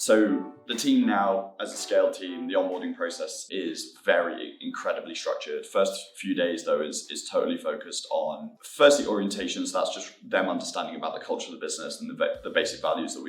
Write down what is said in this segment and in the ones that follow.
So the team now, as a scale team, the onboarding process is very incredibly structured. First few days though is totally focused on firstly orientation, so that's just them understanding about the culture of the business and the basic values that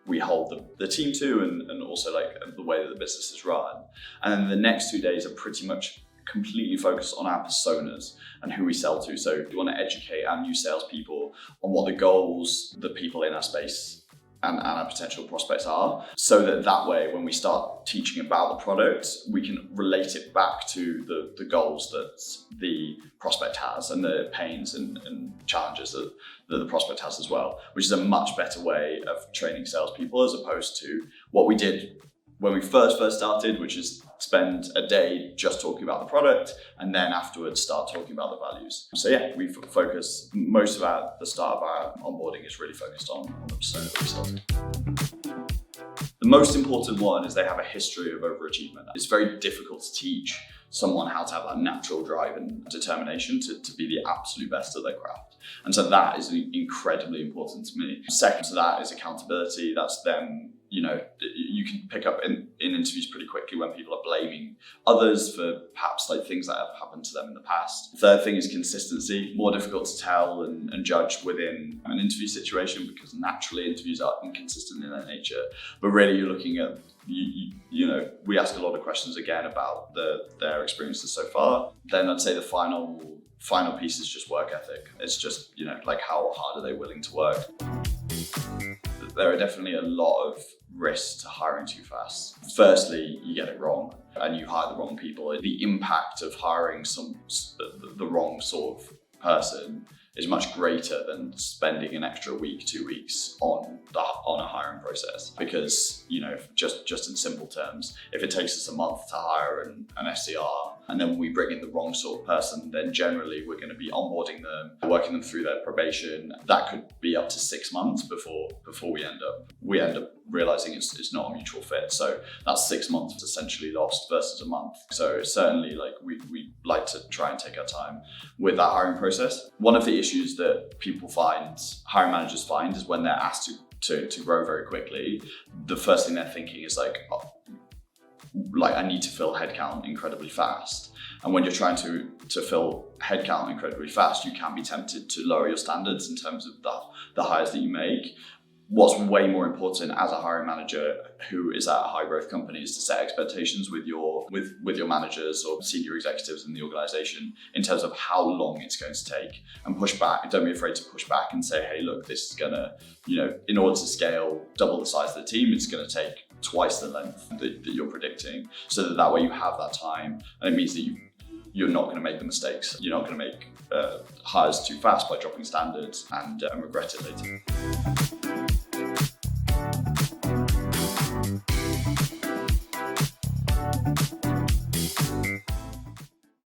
we hold the team to, and also like the way that the business is run. And then the next 2 days are pretty much completely focused on our personas and who we sell to. So we want to educate our new salespeople on what the goals, the people in our space and our potential prospects are, so that way when we start teaching about the product, we can relate it back to the goals that the prospect has and the pains and challenges that the prospect has as well, which is a much better way of training salespeople as opposed to what we did when we first started, which is spend a day just talking about the product and then afterwards start talking about the values. So yeah, we focus, most of the start of our onboarding is really focused on the persona that we sell to. The most important one is they have a history of overachievement. It's very difficult to teach someone how to have that natural drive and determination to be the absolute best at their craft. And so that is incredibly important to me. Second to that is accountability. That's them, you can pick up in interviews pretty quickly when people are blaming others for perhaps like things that have happened to them in the past. Third thing is consistency. More difficult to tell and judge within an interview situation because naturally interviews are inconsistent in their nature. But really you're looking at, we ask a lot of questions again about their experiences so far. Then I'd say the final piece is just work ethic. It's just, like how hard are they willing to work? There are definitely a lot of risks to hiring too fast. Firstly, you get it wrong and you hire the wrong people. The impact of hiring the wrong sort of person is much greater than spending an extra week, 2 weeks on a hiring process. Because, just in simple terms, if it takes us a month to hire an SDR, and then we bring in the wrong sort of person, then generally we're going to be onboarding them, working them through their probation. That could be up to 6 months before we end up realizing it's not a mutual fit. So that's 6 months essentially lost versus a month. So certainly we like to try and take our time with that hiring process. One of the issues that hiring managers find is when they're asked to grow very quickly, the first thing they're thinking is I need to fill headcount incredibly fast. And when you're trying to fill headcount incredibly fast, you can be tempted to lower your standards in terms of the hires that you make. What's way more important as a hiring manager who is at a high growth company is to set expectations with your managers or senior executives in the organization in terms of how long it's going to take, and push back. Don't be afraid to push back and say, hey, look, this is gonna, in order to scale double the size of the team, it's gonna take twice the length that you're predicting, so that way you have that time, and it means that you're not going to make the mistakes. You're not going to make hires too fast by dropping standards and regret it later.